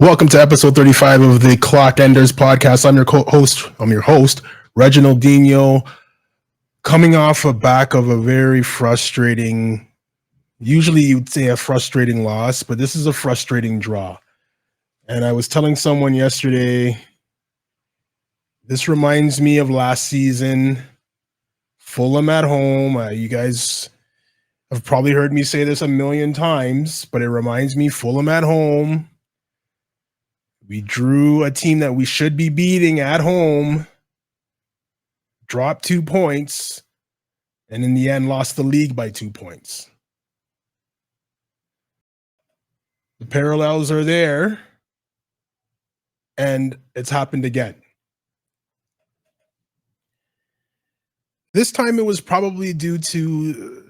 Welcome to episode 35 of the Clock Enders podcast. I'm your host, Reginald Dino, coming off the back of a very frustrating, usually you'd say a frustrating loss, but this is a frustrating draw. And I was telling someone yesterday, this reminds me of last season, Fulham at home. You guys have probably heard me say this a million times, but it reminds me, Fulham at home. We drew a team that we should be beating at home, dropped 2 points, and in the end lost the league by 2 points. The parallels are there, and it's happened again. This time it was probably due to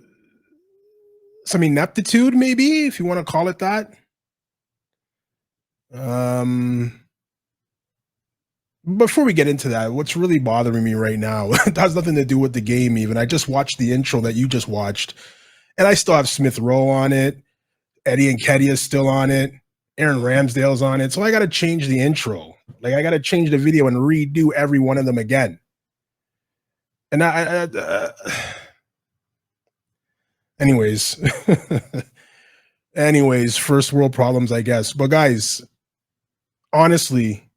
some ineptitude, maybe, if you want to call it that. Before we get into that, what's really bothering me right now, it has nothing to do with the game even. I just watched the intro that you just watched, and I still have Smith Rowe on it. Eddie and Nketiah is still on it. Aaron Ramsdale's on it. So I got to change the intro. Like, I got to change the video and redo every one of them again. And anyways, first world problems, I guess. But guys, honestly,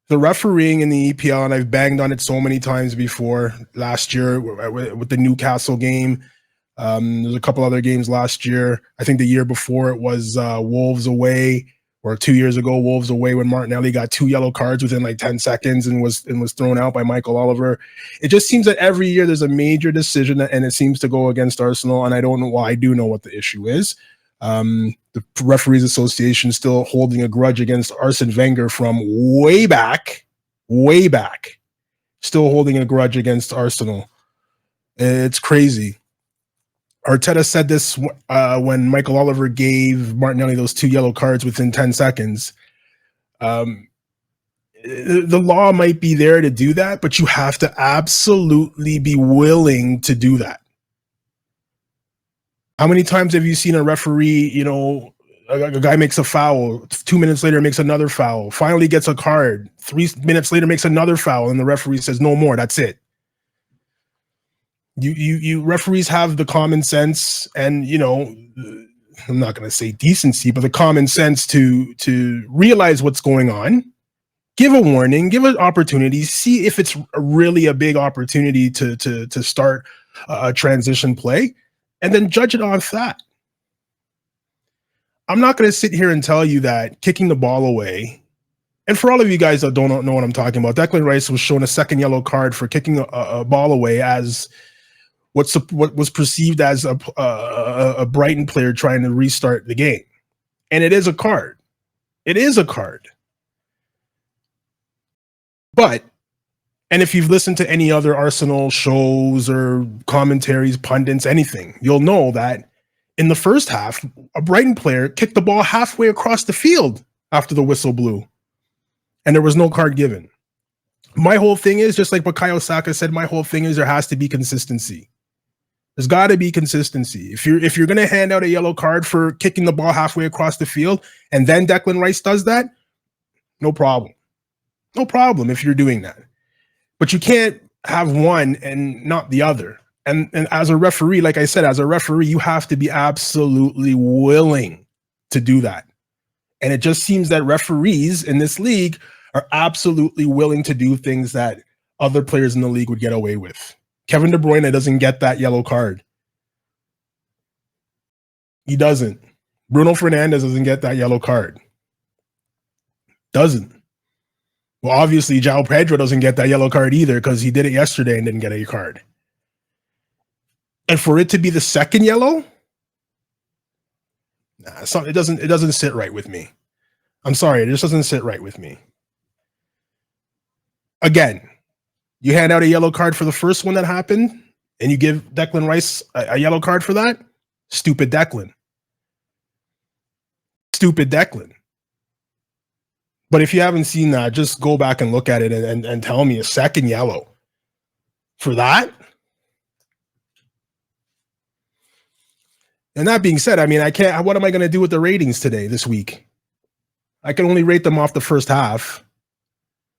the refereeing in the EPL, and I've banged on it so many times before, last year with the Newcastle game. There's a couple other games last year. I think the year before it was Wolves away, or 2 years ago, Wolves away, when Martinelli got 2 yellow cards within like 10 seconds and was thrown out by Michael Oliver. It just seems that every year there's a major decision and it seems to go against Arsenal, and I don't know why. I do know what the issue is. The Referees Association is still holding a grudge against Arsene Wenger from way back, still holding a grudge against Arsenal. It's crazy. Arteta said this when Michael Oliver gave Martinelli those 2 yellow cards within 10 seconds. The law might be there to do that, but you have to absolutely be willing to do that. How many times have you seen a referee, a guy makes a foul, 2 minutes later makes another foul, finally gets a card, 3 minutes later makes another foul, and the referee says, no more, that's it. You referees have the common sense and, I'm not going to say decency, but the common sense to realize what's going on, give a warning, give an opportunity, see if it's really a big opportunity to start a transition play, and then judge it off that. I'm not going to sit here and tell you that kicking the ball away, and for all of you guys that don't know what I'm talking about, Declan Rice was shown a second yellow card for kicking a ball away as what was perceived as a Brighton player trying to restart the game. And it is a card. It is a card. But, and if you've listened to any other Arsenal shows or commentaries, pundits, anything, you'll know that in the first half, a Brighton player kicked the ball halfway across the field after the whistle blew, and there was no card given. My whole thing is, just like what Bukayo Saka said, my whole thing is there has to be consistency. There's got to be consistency. If you're going to hand out a yellow card for kicking the ball halfway across the field, and then Declan Rice does that, no problem. No problem if you're doing that. But you can't have one and not the other. And as a referee, like I said, as a referee, you have to be absolutely willing to do that. And it just seems that referees in this league are absolutely willing to do things that other players in the league would get away with. Kevin De Bruyne doesn't get that yellow card. He doesn't. Bruno Fernandes doesn't get that yellow card. Doesn't. Well, obviously, João Pedro doesn't get that yellow card either because he did it yesterday and didn't get a card. And for it to be the second yellow, it doesn't sit right with me. I'm sorry, it just doesn't sit right with me. Again, you hand out a yellow card for the first one that happened, and you give Declan Rice a yellow card for that? Stupid Declan. Stupid Declan. But if you haven't seen that, just go back and look at it and tell me a second yellow for that. And that being said, I mean, I can't. What am I going to do with the ratings this week? I can only rate them off the first half.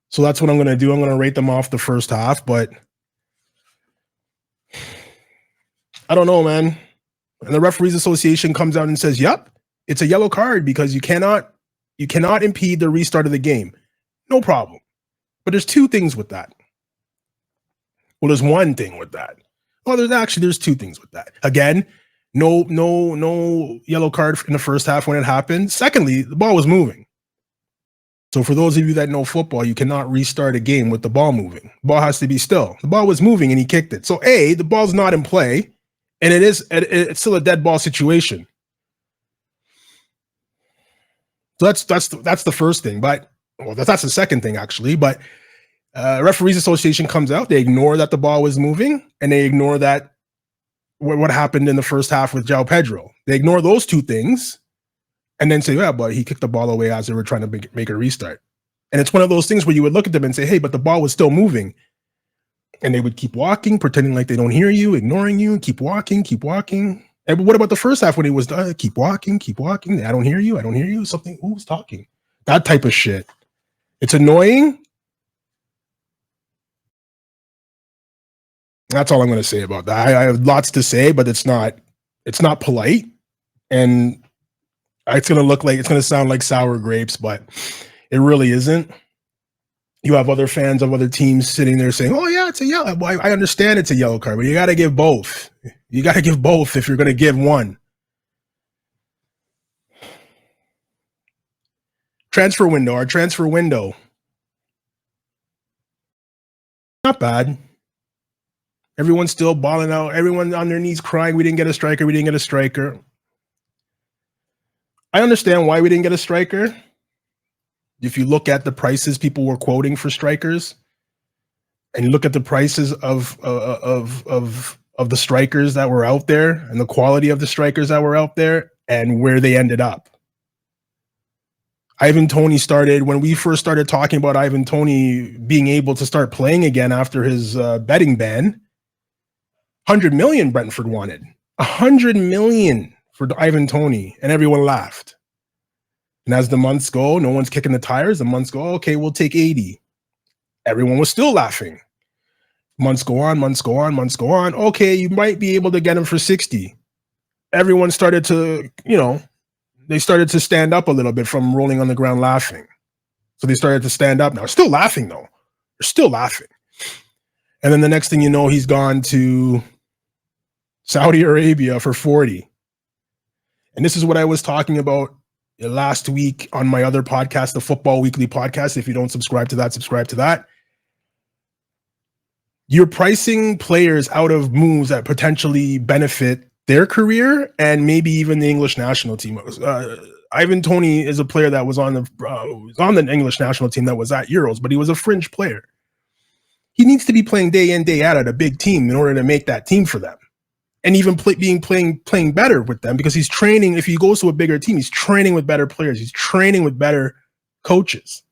So that's what I'm going to do. I'm going to rate them off the first half, but I don't know, man. And the Referees Association comes out and says, "Yep, it's a yellow card because you cannot impede the restart of the game." No problem. But there's two things with that. Well, there's one thing with that. Well, there's two things with that. Again, no yellow card in the first half when it happened. Secondly, the ball was moving. So for those of you that know football, you cannot restart a game with the ball moving. The ball has to be still. The ball was moving and he kicked it. So A, the ball's not in play, and it's still a dead ball situation. So that's the first thing. But well, that's the second thing actually. But Referees Association comes out, they ignore that the ball was moving, and they ignore that what happened in the first half with João Pedro. They ignore those two things and then say, yeah, but he kicked the ball away as they were trying to make a restart. And it's one of those things where you would look at them and say, hey, but the ball was still moving. And they would keep walking, pretending like they don't hear you, ignoring you, keep walking. And what about the first half when he was done? Keep walking. I don't hear you. Something, who's talking? That type of shit. It's annoying. That's all I'm going to say about that. I have lots to say, but it's not polite. And it's going to sound like sour grapes, but it really isn't. You have other fans of other teams sitting there saying, oh yeah, it's a yellow. I understand it's a yellow card, but you got to give both. You got to give both if you're going to give one. Our transfer window. Not bad. Everyone's still balling out. Everyone on their knees crying, we didn't get a striker. I understand why we didn't get a striker. If you look at the prices people were quoting for strikers, and you look at the prices of the strikers that were out there, and the quality of the strikers that were out there, and where they ended up. Ivan Toney when we first started talking about Ivan Toney being able to start playing again after his betting ban. 100 million Brentford wanted. 100 million for Ivan Toney, and everyone laughed. And as the months go, no one's kicking the tires. The months go, okay, we'll take 80. Everyone was still laughing. Months go on. Okay, you might be able to get him for 60. Everyone started to, they started to stand up a little bit from rolling on the ground laughing. So they started to stand up now. Still laughing, though. They're still laughing. And then the next thing you know, he's gone to Saudi Arabia for 40. And this is what I was talking about last week on my other podcast, the Football Weekly podcast. If you don't subscribe to that, subscribe to that. You're pricing players out of moves that potentially benefit their career and maybe even the English national team. Ivan Toney is a player that was on the English national team that was at Euros, but he was a fringe player. He needs to be playing day in, day out at a big team in order to make that team for them. And even playing better with them, because he's training. If he goes to a bigger team, he's training with better players. He's training with better coaches.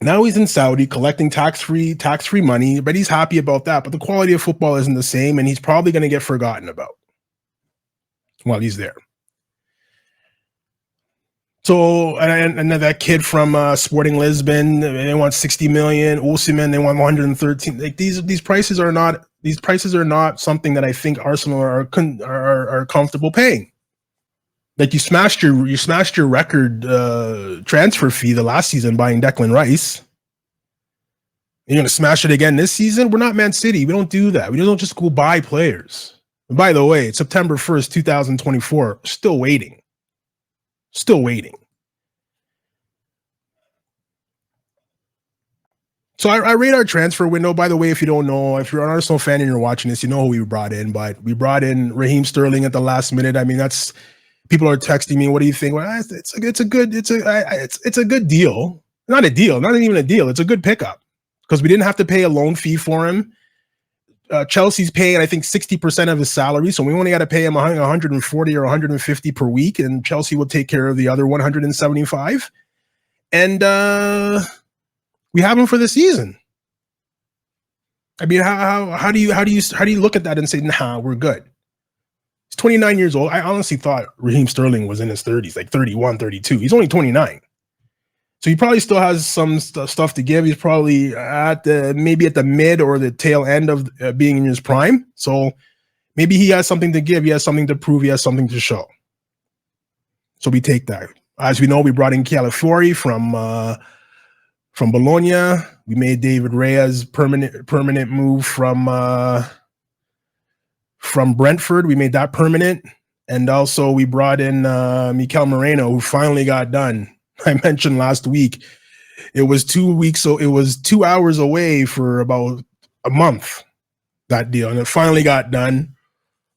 Now he's in Saudi collecting tax-free money, but he's happy about that. But the quality of football isn't the same, and he's probably going to get forgotten about while he's there. So, and that kid from Sporting Lisbon, they want 60 million. Osimhen, they want 113. Like these prices are not something that I think Arsenal are comfortable paying. Like you smashed your record transfer fee the last season buying Declan Rice. You're going to smash it again this season? We're not Man City. We don't do that. We don't just go buy players. And by the way, it's September 1st, 2024. Still waiting. So I rate our transfer window. By the way, if you don't know, if you're an Arsenal fan and you're watching this, you know who we brought in. But we brought in Raheem Sterling at the last minute. I mean, people are texting me, what do you think? Well, it's a good deal. Not even a deal. It's a good pickup because we didn't have to pay a loan fee for him. Chelsea's paying, I think, 60% of his salary, so we only got to pay him 140 or 150 per week, and Chelsea will take care of the other 175. And we have him for the season. I mean, how do you look at that and say, nah, we're good? He's 29 years old. I honestly thought Raheem Sterling was in his 30s, like 31, 32. He's only 29. So he probably still has some stuff to give. He's probably maybe at the mid or the tail end of being in his prime. So maybe he has something to give. He has something to prove. He has something to show. So we take that. As we know, we brought in Calafiori from Bologna. We made David Reyes permanent move from Brentford. We made that permanent. And also we brought in Mikel Moreno, who finally got done. I mentioned last week, it was 2 weeks, so it was 2 hours away for about a month, that deal. And it finally got done.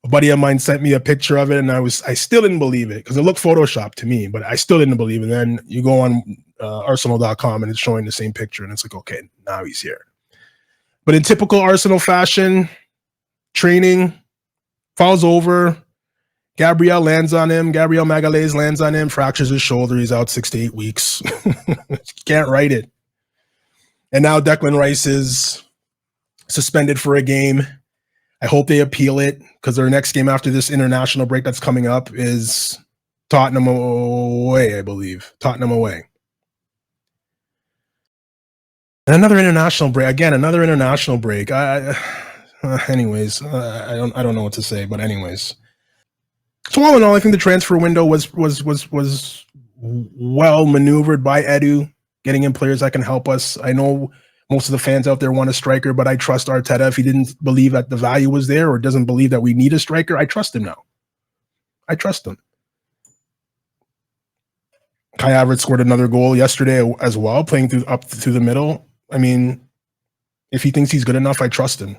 A buddy of mine sent me a picture of it, and I still didn't believe it because it looked photoshopped to me, but I still didn't believe it. Then you go on Arsenal.com and it's showing the same picture, and it's like, okay, now he's here. But in typical Arsenal fashion, training, falls over, Gabriel Magalhaes lands on him, fractures his shoulder. He's out 6 to 8 weeks. Can't write it. And now Declan Rice is suspended for a game. I hope they appeal it because their next game after this international break that's coming up is Tottenham away, I believe. Tottenham away. And another international break. Again, another international break. Anyways, I don't know what to say, but anyways. So all in all, I think the transfer window was well maneuvered by Edu, getting in players that can help us. I know most of the fans out there want a striker, but I trust Arteta. If he didn't believe that the value was there or doesn't believe that we need a striker, I trust him now. I trust him. Kai Havertz scored another goal yesterday as well, playing up through the middle. I mean, if he thinks he's good enough, I trust him.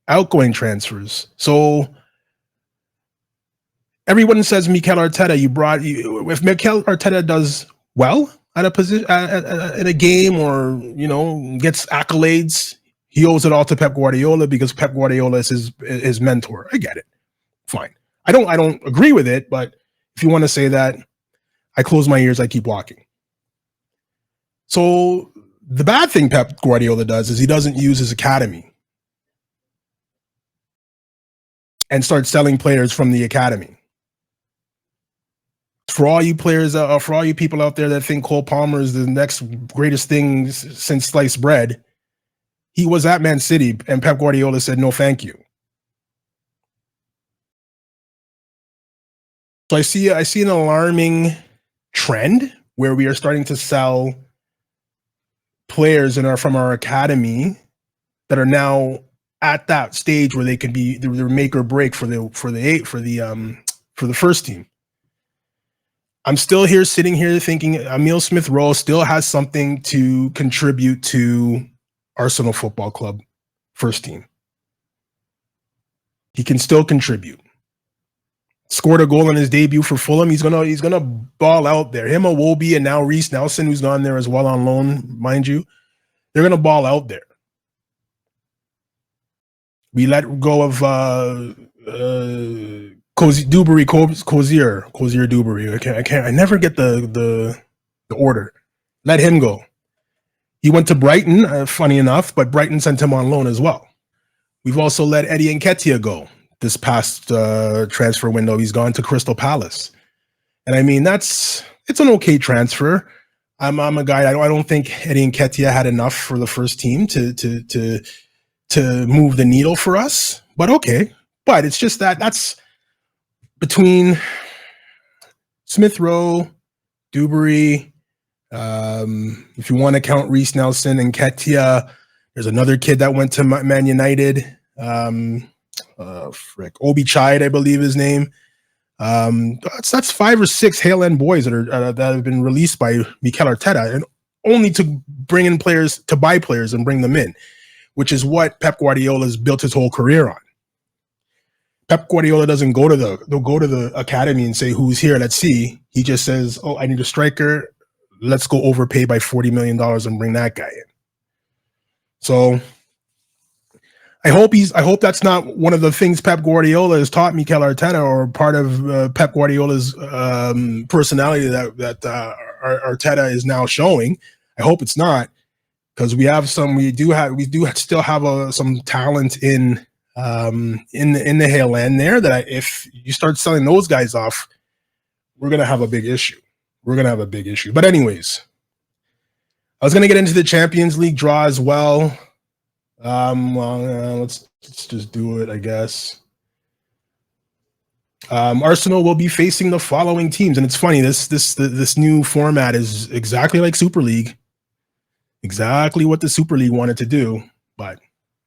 Outgoing transfers. So everyone says Mikel Arteta. If Mikel Arteta does well at a position in a game, or gets accolades, he owes it all to Pep Guardiola because Pep Guardiola is his mentor. I get it. Fine. I don't agree with it, but if you want to say that, I close my ears. I keep walking. So the bad thing Pep Guardiola does is he doesn't use his academy and start selling players from the academy. For all you players, for all you people out there that think Cole Palmer is the next greatest thing since sliced bread, he was at Man City, and Pep Guardiola said, no, thank you. So I see an alarming trend where we are starting to sell players from our academy that are now at that stage where they could be their make or break for the first team. I'm still sitting here thinking Emile Smith-Rowe still has something to contribute to Arsenal Football Club first team. He can still contribute. Scored a goal in his debut for Fulham. He's gonna ball out there. Him, Iwobi, and now Reece Nelson, who's gone there as well on loan, mind you. They're gonna ball out there. We let go of Dubry, Cozier Dubry. I never get the order. Let him go. He went to Brighton, funny enough, but Brighton sent him on loan as well. We've also let Eddie Nketiah go this past transfer window. He's gone to Crystal Palace, and I mean it's an okay transfer. I'm a guy. I don't think Eddie Nketiah had enough for the first team to move the needle for us, but okay. But it's just that's between Smith-Rowe, Dubry. If you want to count Reece Nelson and Nketiah, there's another kid that went to Man United. Obi Chide, I believe his name. That's 5 or 6 Hale End boys that have been released by Mikel Arteta, and only to bring in players, to buy players and bring them in, which is what Pep Guardiola has built his whole career on. Pep Guardiola doesn't go to the academy and say, who's here, let's see. He just says, oh, I need a striker. Let's go overpay by $40 million and bring that guy in. So I hope that's not one of the things Pep Guardiola has taught Mikel Arteta, or part of Pep Guardiola's personality that Arteta is now showing. I hope it's not, because we do still have some talent in in the Hale end there. That if you start selling those guys off, we're gonna have a big issue. But anyways, I was gonna get into the Champions League draw as well. Let's just do it, I guess. Arsenal will be facing the following teams, and it's funny. This new format is exactly like Super League, exactly what the Super League wanted to do. But,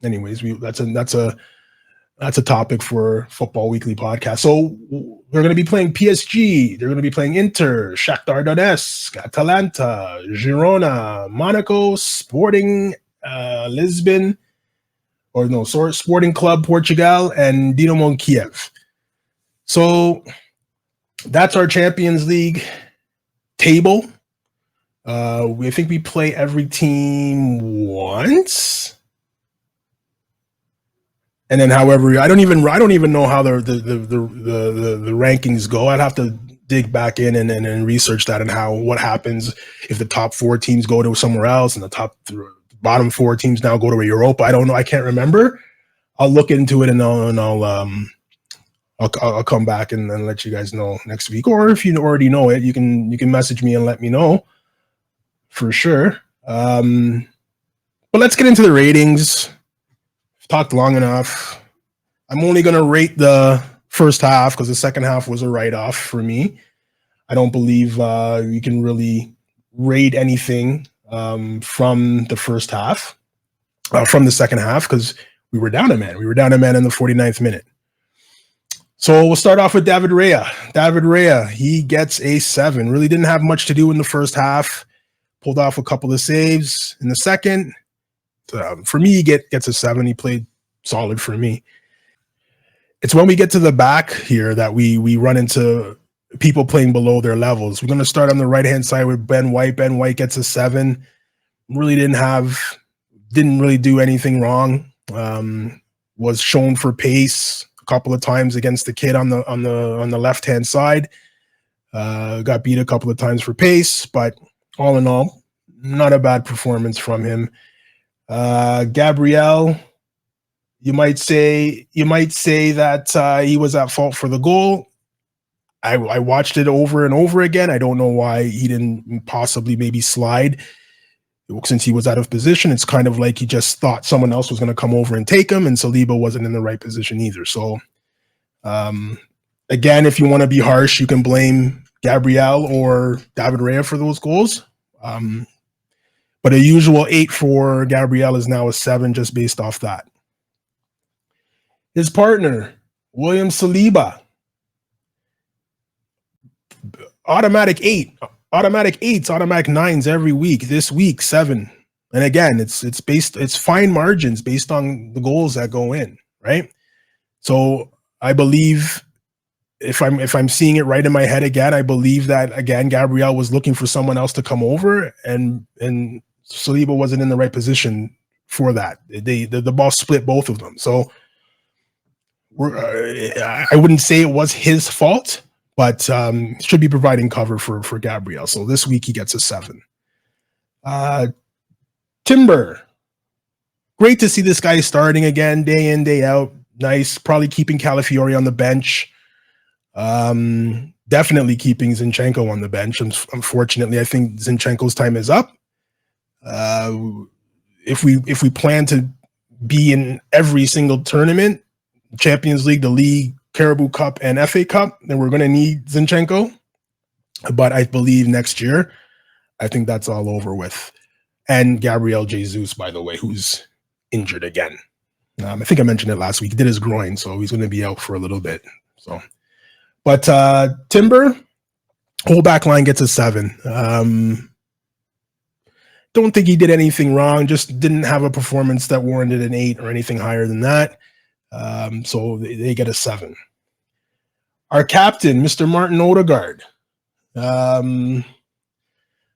anyways, that's a topic for Football Weekly podcast. So they're going to be playing PSG. They're going to be playing Inter, Shakhtar Donetsk, Atalanta, Girona, Monaco, Sporting Lisbon, Sporting Club Portugal, and Dinamo Kiev. So that's our Champions League table. I think we play every team once, and then however I don't even know how the rankings go. I'd have to dig back in and research that and what happens if the top 4 teams go to somewhere else and the bottom 4 teams now go to Europa. I don't know. I can't remember. I'll look into it and I'll come back and let you guys know next week. Or if you already know it, you can message me and let me know for sure. But let's get into the ratings. I've talked long enough. I'm only going to rate the first half because the second half was a write-off for me. I don't believe you can really rate anything from the first half, from the second half, because we were down a man. We were down a man in the 49th minute. So we'll start off with David Raya. David Raya, he gets a 7. Really didn't have much to do in the first half. Pulled off a couple of saves in the second. For me, he gets a 7. He played solid for me. It's when we get to the back here that we run into people playing below their levels. We're going to start on the right-hand side with Ben White. Ben White gets a 7. Really didn't really do anything wrong. Was shown for pace a couple of times against the kid on the left-hand side. Got beat a couple of times for pace, but all in all, not a bad performance from him. Gabriel, you might say that he was at fault for the goal. I watched it over and over again. I don't know why he didn't possibly maybe slide since he was out of position. It's kind of like he just thought someone else was going to come over and take him, and Saliba wasn't in the right position either. So, again, if you want to be harsh, you can blame Gabriel or David Raya for those goals. But a usual 8 for Gabriel is now a 7 just based off that. His partner, William Saliba, automatic 8, automatic 8s, automatic 9s every week. This week, 7. And again, it's fine margins based on the goals that go in, right? So I believe if I'm seeing it right in my head again, I believe that again Gabriel was looking for someone else to come over, and Saliba wasn't in the right position for that. The ball split both of them. So I wouldn't say it was his fault, but should be providing cover for Gabriel. So this week he gets a 7. Timber, great to see this guy starting again, day in, day out. Nice, probably keeping Calafiori on the bench. Definitely keeping Zinchenko on the bench. Unfortunately, I think Zinchenko's time is up. If we plan to be in every single tournament, Champions League, the League, Carabao Cup, and FA Cup, then we're going to need Zinchenko. But I believe next year, I think that's all over with. And Gabriel Jesus, by the way, who's injured again. I think I mentioned it last week. He did his groin, so he's going to be out for a little bit. So, but Timber, whole back line gets a 7. Don't think he did anything wrong. Just didn't have a performance that warranted an 8 or anything higher than that. So they get a 7. Our captain, Mr. Martin Odegaard.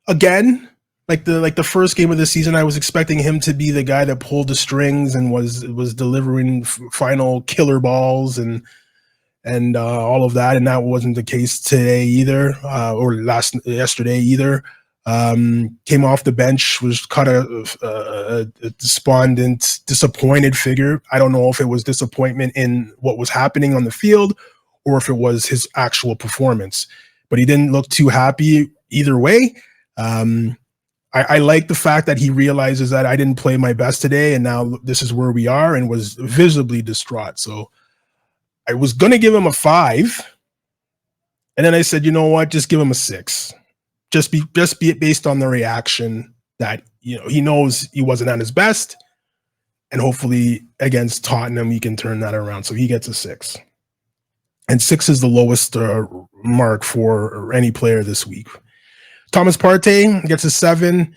Again, like the first game of the season, I was expecting him to be the guy that pulled the strings and was delivering final killer balls and all of that, and that wasn't the case today either, or yesterday either. Came off the bench, was kind of a despondent, disappointed figure. I don't know if it was disappointment in what was happening on the field or if it was his actual performance, but he didn't look too happy either way. I like the fact that he realizes that I didn't play my best today, and now this is where we are, and was visibly distraught. So I was going to give him a 5, and then I said, you know what, just give him a 6. Just be it based on the reaction that, you know, he knows he wasn't at his best, and hopefully against Tottenham he can turn that around. So he gets a 6, and 6 is the lowest mark for any player this week. Thomas Partey gets a 7.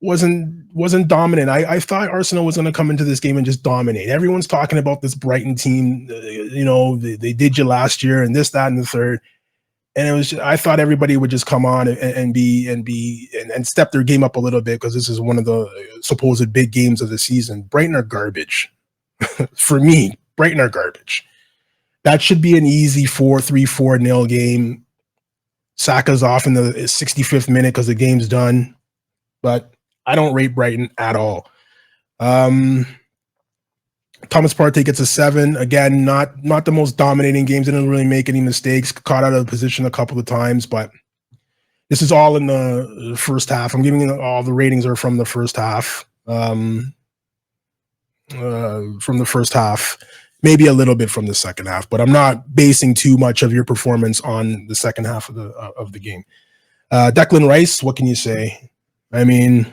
Wasn't dominant. I thought Arsenal was going to come into this game and just dominate. Everyone's talking about this Brighton team. You know, they did you last year, and this, that, and the third. And it was, I thought everybody would just come on and step their game up a little bit, because this is one of the supposed big games of the season. Brighton are garbage. For me, Brighton are garbage. That should be an easy 4-3-4-0 game. Saka's off in the 65th minute because the game's done. But I don't rate Brighton at all. Thomas Partey gets a 7. Again, not the most dominating games. Didn't really make any mistakes. Caught out of position a couple of times, but this is all in the first half. I'm giving all the ratings are from the first half. From the first half, maybe a little bit from the second half, but I'm not basing too much of your performance on the second half of the game. Declan Rice, what can you say? I mean,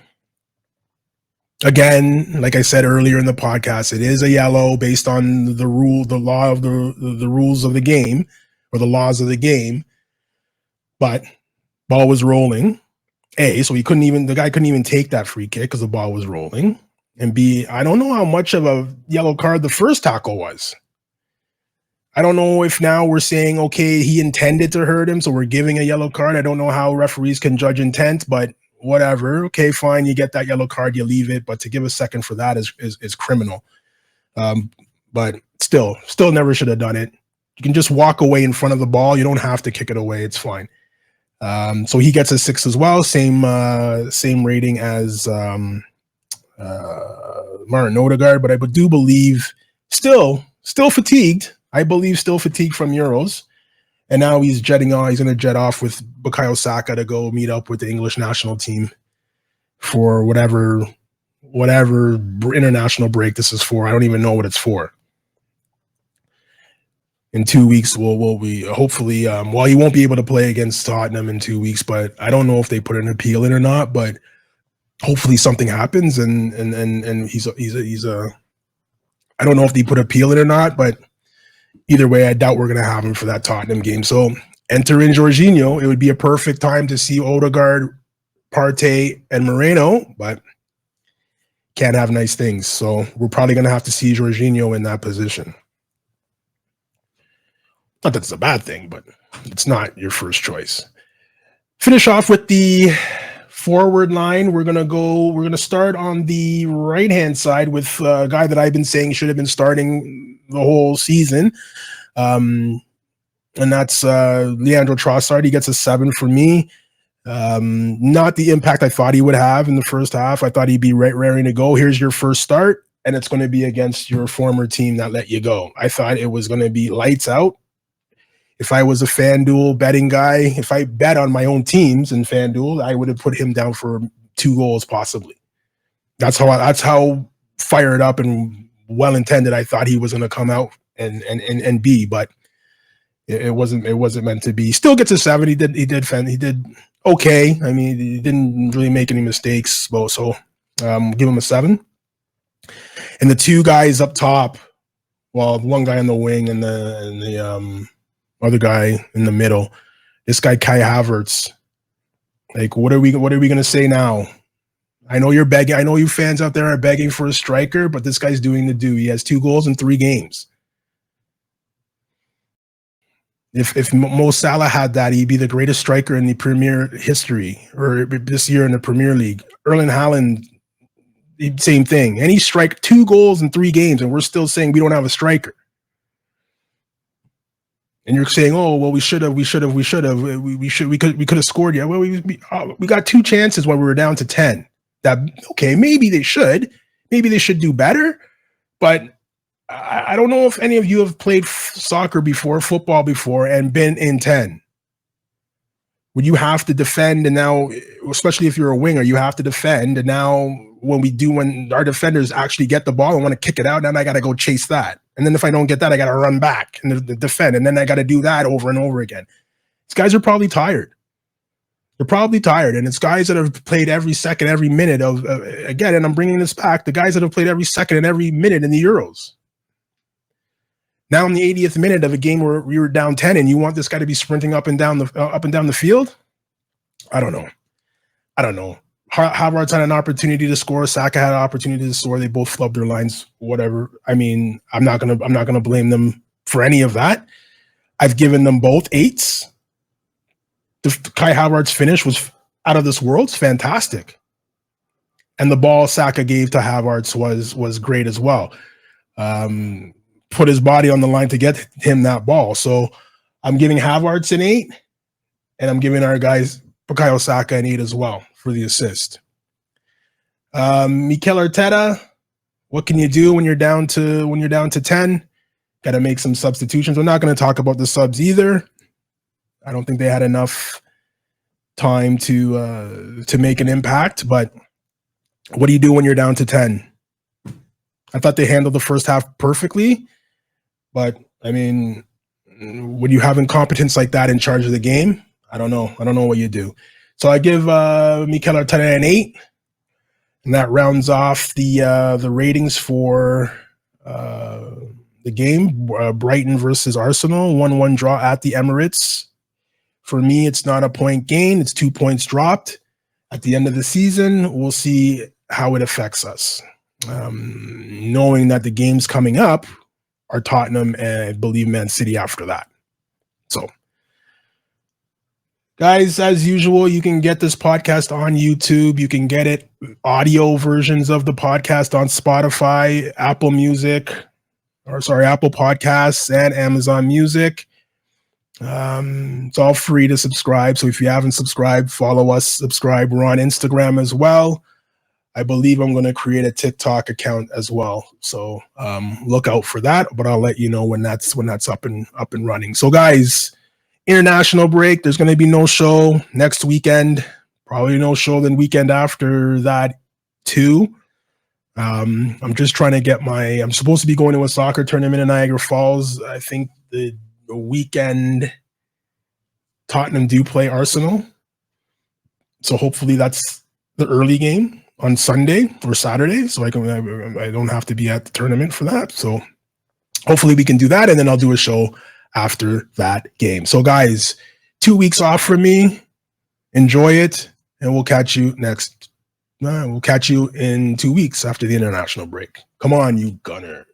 again, like I said earlier in the podcast, it is a yellow based on the law of the rules of the game, or the laws of the game. But ball was rolling. A, so the guy couldn't even take that free kick because the ball was rolling. And B, I don't know how much of a yellow card the first tackle was. I don't know if now we're saying, okay, he intended to hurt him, so we're giving a yellow card. I don't know how referees can judge intent, but whatever. Okay, fine. You get that yellow card, you leave it. But to give a second for that is criminal. But still never should have done it. You can just walk away in front of the ball. You don't have to kick it away. It's fine. So he gets a 6 as well. Same rating as Martin Odegaard. But I do believe still fatigued. I believe still fatigued from Euros. And now he's jetting on. He's going to jet off with Bukayo Saka to go meet up with the English national team for whatever international break this is for. I don't even know what it's for. In 2 weeks, we'll be hopefully. Well, he won't be able to play against Tottenham in 2 weeks, but I don't know if they put an appeal in or not. But hopefully something happens, and he's a. I don't know if they put appeal in or not, but either way, I doubt we're going to have him for that Tottenham game. So enter in Jorginho. It would be a perfect time to see Odegaard, Partey, and Moreno, but can't have nice things. So we're probably going to have to see Jorginho in that position. Not that it's a bad thing, but it's not your first choice. Finish off with the forward line. We're going to start on the right-hand side with a guy that I've been saying should have been starting the whole season. And that's Leandro Trossard. He gets a 7 for me. Not the impact I thought he would have in the first half. I thought he'd be raring to go. Here's your first start, and it's going to be against your former team that let you go. I thought it was going to be lights out. If I was a FanDuel betting guy, if I bet on my own teams in FanDuel, I would have put him down for 2 goals possibly. That's how fired up and well-intended I thought he was going to come out and be, but it wasn't meant to be. Still gets a 7. He did okay. I mean, he didn't really make any mistakes, so give him a 7. And the 2 guys up top, well, one guy on the wing and the other guy in the middle, this guy Kai Havertz. Like, what are we going to say now? I know you're begging. I know you fans out there are begging for a striker, but this guy's doing the do. He has 2 goals in 3 games. If Mo Salah had that, he'd be the greatest striker in the Premier history, or this year in the Premier League. Erling Haaland, same thing. And he strike 2 goals in 3 games, and we're still saying we don't have a striker. And you're saying, "Oh, well, we could have scored." Yeah, well, we got 2 chances when we were down to 10. That okay? Maybe they should do better, but I don't know if any of you have played soccer before, football before, and been in 10. When you have to defend, and now, especially if you're a winger, you have to defend, and now when our defenders actually get the ball and want to kick it out, then I got to go chase that. And then if I don't get that, I got to run back and defend. And then I got to do that over and over again. These guys are probably tired. They're probably tired. And it's guys that have played every second, every minute of, again, and I'm bringing this back, the guys that have played every second and every minute in the Euros. Now in the 80th minute of a game where we were down 10 and you want this guy to be sprinting up and down the field? I don't know. Havertz had an opportunity to score. Saka had an opportunity to score. They both flubbed their lines, whatever. I mean, I'm not gonna blame them for any of that. I've given them both 8s. The Kai Havertz finish was out of this world. It's fantastic. And the ball Saka gave to Havertz was great as well. Put his body on the line to get him that ball. So I'm giving Havertz an 8, and I'm giving our guys Bukayo Saka an 8 as well for the assist. Mikel Arteta, what can you do when you're down to 10? Got to make some substitutions. We're not going to talk about the subs either. I don't think they had enough time to make an impact. But what do you do when you're down to 10? I thought they handled the first half perfectly, but I mean, when you have incompetence like that in charge of the game, I don't know what you do. So I give Mikel Arteta an 8, and that rounds off the ratings for the game. Brighton versus Arsenal, 1-1 draw at the Emirates. For me, it's not a point gain; it's 2 points dropped. At the end of the season, we'll see how it affects us. Knowing that the games coming up are Tottenham and I believe Man City after that. So, guys, as usual, you can get this podcast on YouTube. You can get it audio versions of the podcast on Spotify, Apple Podcasts, and Amazon Music. It's all free to subscribe. So if you haven't subscribed, follow us, subscribe. We're on Instagram as well. I believe I'm going to create a TikTok account as well. So look out for that, but I'll let you know when that's up and running. So guys, international break. There's going to be no show next weekend. Probably no show the weekend after that too. I'm just trying to get I'm supposed to be going to a soccer tournament in Niagara Falls. I think the weekend Tottenham do play Arsenal. So hopefully that's the early game on Sunday or Saturday. So I don't have to be at the tournament for that. So hopefully we can do that. And then I'll do a show after that game. So guys, 2 weeks off from me. Enjoy it. And we'll catch you in 2 weeks after the international break. Come on, you Gunners.